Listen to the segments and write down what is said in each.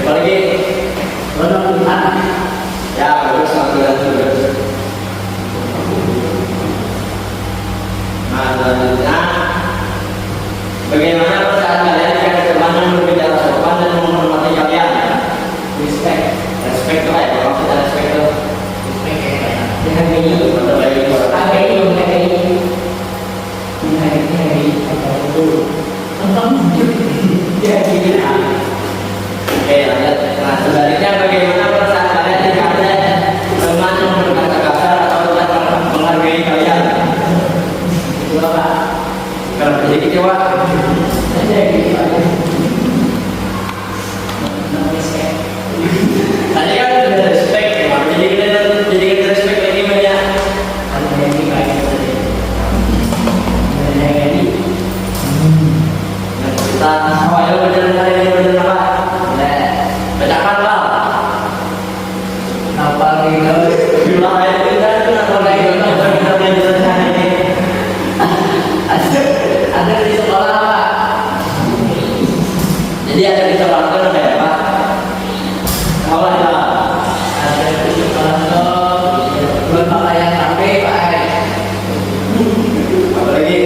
Apalagi Tuhan. ya bagus bagus. Nah selanjutnya bagaimana perasaan kalian jika teman berbicara sopan dan menghormati kalian? Respect lah ya, kalau kita respect itu Dihargai Oke, lanjut. Nah, sebaliknya bagaimana perasaan kalian jika ada teman yang berkata kasar atau tidak menghargai kalian? Kalau jadi kecewa, tadi kan sudah respect ya, jadi kita respect lagi banyak. Kita awalnya belajar hari ini belajar apa? Bacakan lah. Kenapa gitu? Bilang ayat kita itu kenapa gitu? Kita belajar hari ini. Ada di sekolah Pak. Jadi ada di sekolah itu ada apa? Sekolah ya. Ada di sekolah tuh buat pakaian HP Pak. Apalagi?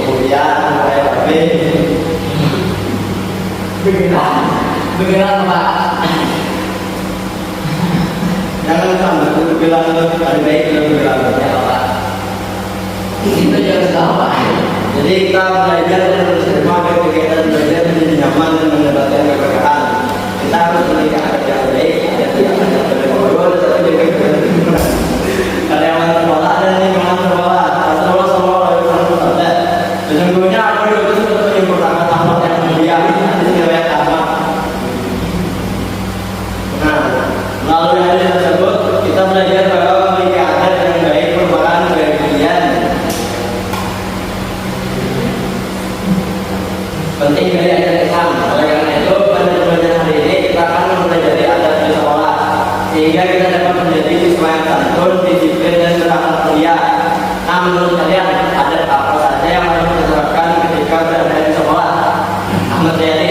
Kemudian kayak apa? Beneran Pak. Jangan sampai bilang lebih baik lebih bilang Ya Pak. Itu juga tahu Pak. Jadi kita belajar dan bersama kegiatan belajar menjadi nyaman dan mendapatkan keberkahan. Kita harus memiliki adab yang baik, adab yang berdoa, tapi juga karyawan sekolah dan lingkungan sekolah. Rasulullah SAW sesungguhnya aku diutus untuk menyempurnakan akhlak yang mulia. Hadis riwayat Ahmad. Nah, melalui hadis tersebut kita belajar bahwa memiliki adab yang baik merupakan bagian penting dari ajaran Islam. Oleh karena itu, pada pembelajaran hari ini kita akan mempelajari adab di sekolah sehingga kita dapat menjadi siswa yang santun, disiplin dan berakhlak mulia. Nah, menurut kalian adab apa saja yang harus kita terapkan ketika berada di sekolah? Ahmad Riyadi.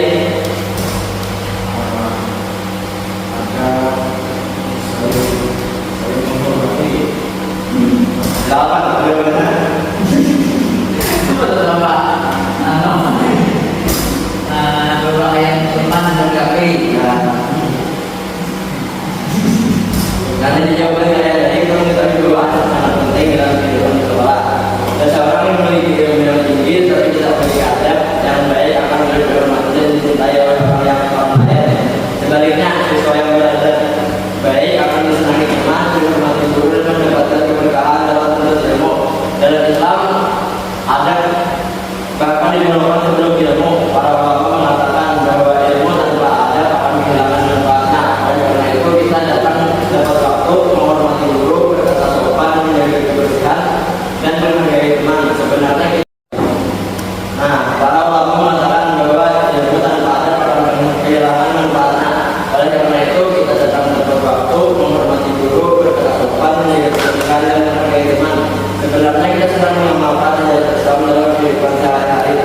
Delapan, bagaimana? Betul Pak. Berpakaian teman dan kafe. Nanti dijawab saya tadi kalau kita dua sangat penting dalam kehidupan sekolah. Dan seorang yang memiliki ilmu yang tinggi tapi tidak memiliki adab yang baik akan menjadi dihormati dan dicintai oleh orang lain. Sebaliknya, siswa yang beradab baik akan disenangi teman, dihormati guru dan mendapatkan keberkahan dalam menuntut ilmu. Dalam Islam, adab bahkan dimulakan sebelum ilmu. Para ulama mengatakan bahwa ilmu tanpa adab akan kehilangan manfaatnya. Oleh karena itu kita dapat waktu menghormati guru, berkata sopan, menjaga kebersihan dan menghargai teman. Sebenarnya nah, para ulama mengatakan bahwa ilmu tanpa adab akan kehilangan manfaatnya. Oleh karena itu kita datang tepat waktu menghormati guru, berkata sopan, menjaga kebersihan dan menghargai teman. Sebenarnya kita sedang mengamalkan ajaran Islam dalam kehidupan sehari-hari.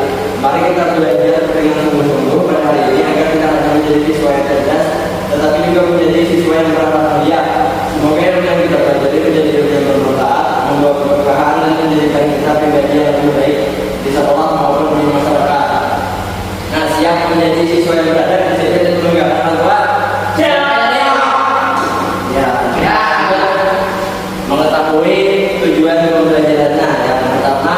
Mari kita belajar dengan sungguh-sungguh pada hari ini agar kita hanya menjadi siswa yang cerdas, tetapi juga menjadi siswa yang berakhlak mulia. Semoga yang kita pelajari menjadi ilmu yang bermanfaat, membawa keberkahan dan menjadikan kita pribadi yang lebih baik di sekolah maupun di masyarakat. Nah, siap menjadi siswa yang beradab, disiplin dan menegakkan orang tua? Ya, mengetahui tujuan pembelajarannya. Yang pertama,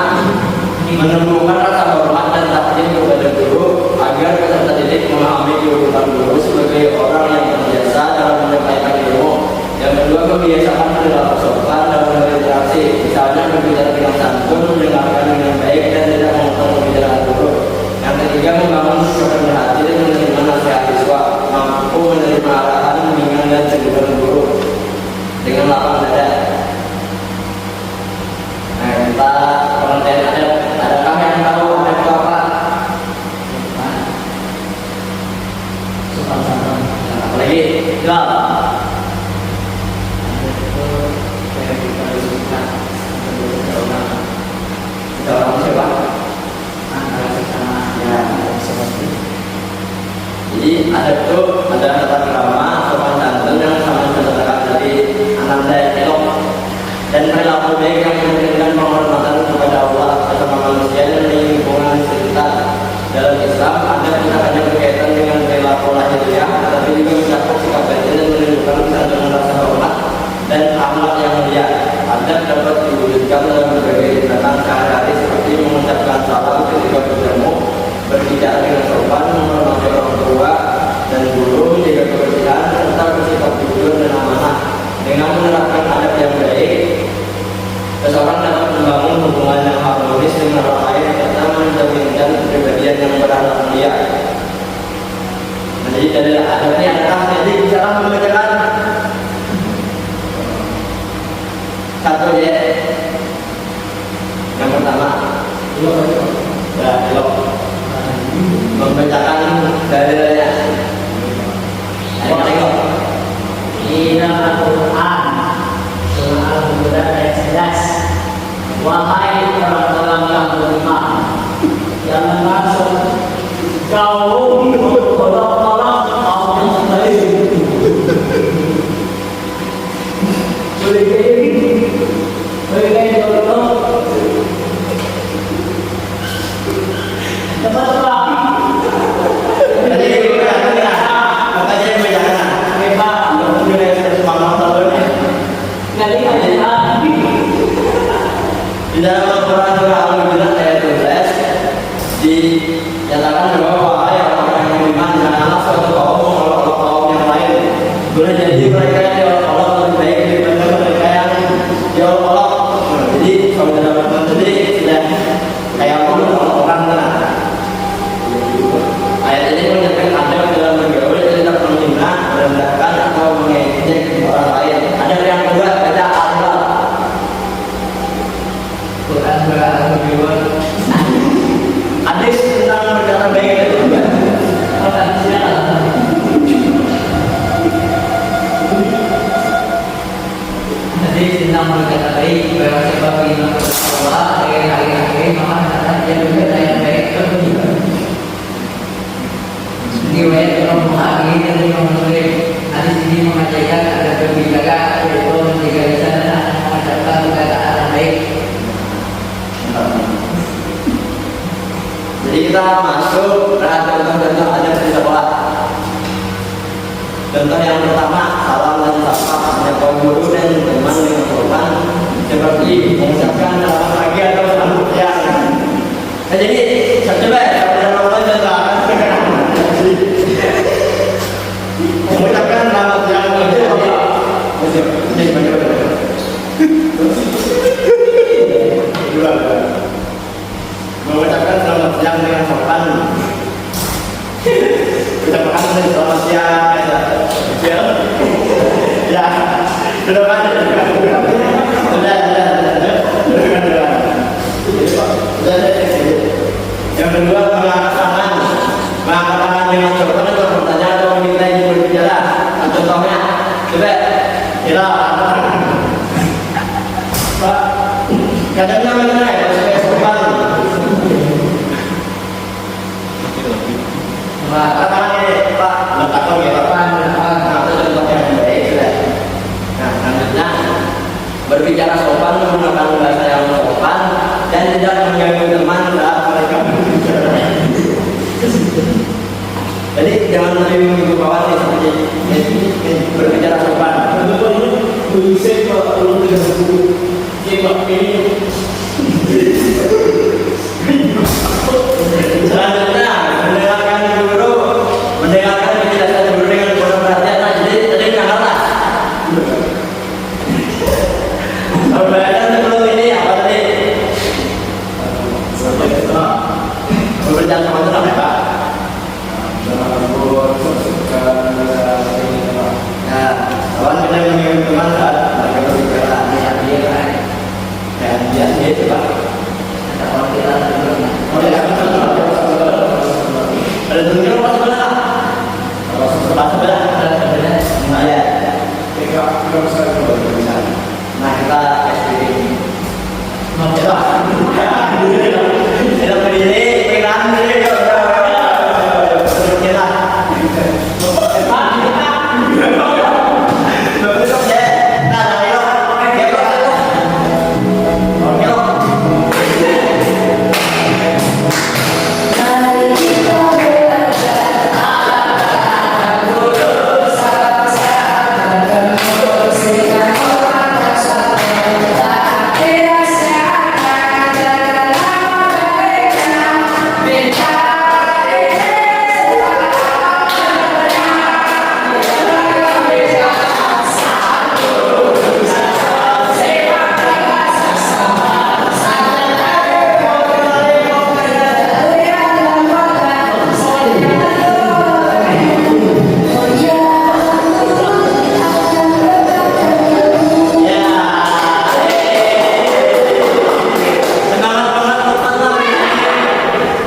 menemukan rasa hormat dan takdim kepada guru agar peserta didik memahami kedudukan guru sebagai orang yang berjasa dalam menyampaikan ilmu. Yang kedua, kebiasaan berlaku sopan dalam berinteraksi, misalnya berbicara dengan santun, mendengarkan dengan baik dan tidak memotong pembicaraan guru. Yang ketiga, membangun kerendahan hati dan menerima nasihat siswa, mampu menerima arahan, bimbingan dan teguran guru dengan lapang dada. Nah, kita konten adakah yang tahu adab itu apa? Apalagi jelas. Orang siapa? hubungan yang harmonis dengan orang lain serta mencerminkan kepribadian yang berakhlak mulia. Nah, jadi dari adabnya adalah jadi cara membacakan satu ya. Yang pertama, ya, membacakan dalilnya. Ayo tengok. Ina Al-Quran surah Al-Huda ayat 11. Wahai orang-orang yang beriman yang mengatur kaum orang-orang kaum yang baik. Boleh dulu. Cepat Jadi makanya membacakan. Di dalam Al-Quran surah Al-Hujurat ayat 12 dinyatakan bahwa wahai orang-orang yang beriman janganlah suatu kaum mengolok-olok kaum yang lain. Boleh jadi mereka yang diolok-olok lebih baik daripada mereka yang diolok-olok. Jadi saudara jadi sudah kayak orang tenang. Ayat ini menyatakan adab dalam bergaul tidak menghina, merendahkan atau mengejek orang lain. Adab yang kedua baca Al-Quran. Quran surah Al-Hujurat. Hadis tentang berkata baik itu juga. Hadis tentang berkata baik bahwa sebab iman Allah dengan hari akhir maka hendaklah dia berkata yang baik kepada. Riwayat Imam Bukhari dan Imam Muslim. Hadis ini mengajarkan ada kebijakan yaitu menjaga lisan dan mengucapkan perkataan yang baik. Jadi kita masuk ke contoh-contoh ada di sekolah. Contoh yang pertama, salam dan sapa menyapa guru dan teman dengan sopan seperti mengucapkan selamat pagi atau selamat siang. Nah, jadi coba pada orang contoh mengucapkan selamat siang itu apa? Mengucapkan selamat siang dengan sopan. Ucapkan selamat siang ya. Ya, sudah kan? Sudah. Yang kedua mengangkat tangan dengan sopan atau bertanya atau meminta izin berbicara. Contohnya, coba kira Pak, kadangnya mana ya supaya sopan. Katakan ini Pak, letakkan ya Pak. Nah, itu contoh yang baik sudah. Nah, selanjutnya berbicara sopan menggunakan bahasa yang sopan dan tidak mengganggu teman saat mereka berbicara. Jadi jangan lebih mengikuti kawan seperti berbicara sopan. Selanjutnya mendengarkan guru, mendengarkan penjelasan guru dengan penuh perhatian. Nah, jadi janganlah. Pembelajaran sebelum ini apa tadi? Berbicara sama itu namanya Pak. Nah, kawan kita mengingat teman saat mereka berbicara. Ya, dia coba. Ada tunjuk apa sebelah? Apa sebelah? Nah ya. Nah kita SPP. Coba. Kita berdiri, pegang diri.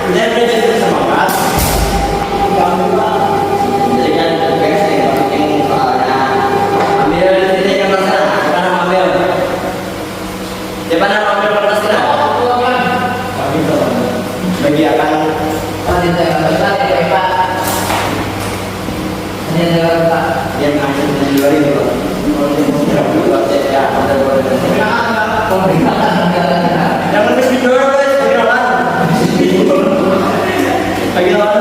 Dia belajar semangat. Jadi kan guys yang penting soalnya ambil titik yang mana? Mana ambil? Di mana ambil pada sana? Bagi akan yang akan menjual ini Pak. Ya, ada boleh. Jangan mesti jual guys, bagi lawan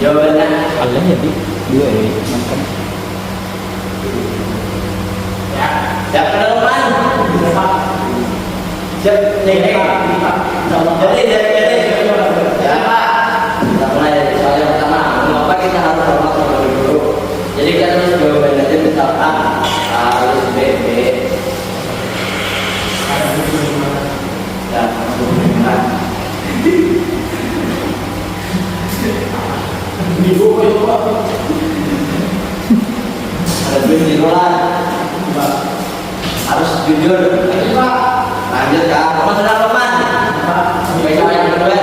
jawabannya Kalian jadi dua ya makan. ya ke depan siap jadi ya kita mulai soal yang pertama mengapa kita harus hormat sama guru. Jadi kita harus jawabannya aja misalkan harus B ya ada duit harus jujur. Lanjut kak, kamu sudah teman. Baca yang kedua.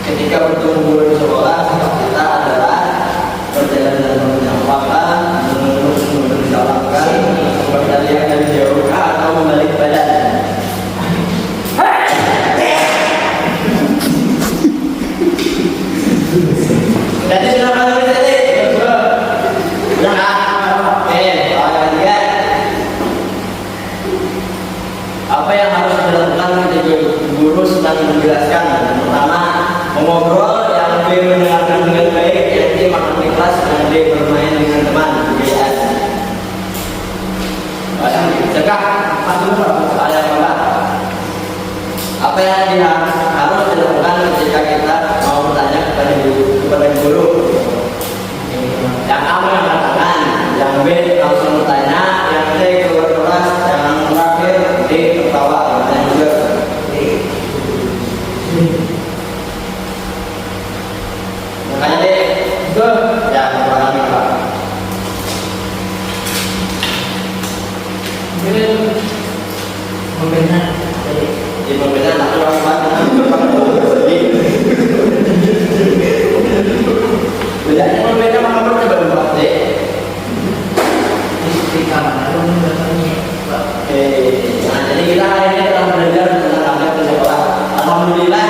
Ketika bertemu guru di sekolah, sikap kita adalah berjalan dalam menyampaikan, menurut disalahkan, berlarian dari jauh atau membalik badan. Jadi sudah masuk di sini. Sudah oke, soal yang ketiga. Apa yang harus dilakukan ketika guru sedang menjelaskan? Pertama, mengobrol, yang B mendengarkan dengan baik, yang C makan di kelas, yang D bermain dengan teman. Kebiasaan. Cegah, soal yang keempat. Apa yang harus dilakukan ketika kita mau bertanya kepada guru? Yang A mengatakan, yang B langsung bertanya, yang C keluar kelas, yang terakhir D tertawa. Yang juga makanya D ya kurang lebih Pak. Di pembinaan tak terlalu banyak. Bedanya pembinaan sama nomor coba buat deh. Nah jadi kita hari ini telah belajar tentang adab di sekolah. Alhamdulillah.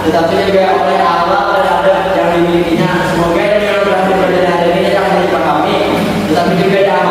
Tetapi juga oleh Allah dan adab yang dimilikinya. Semoga dengan berhasil pada hari ini yang dipahami, tetapi juga yang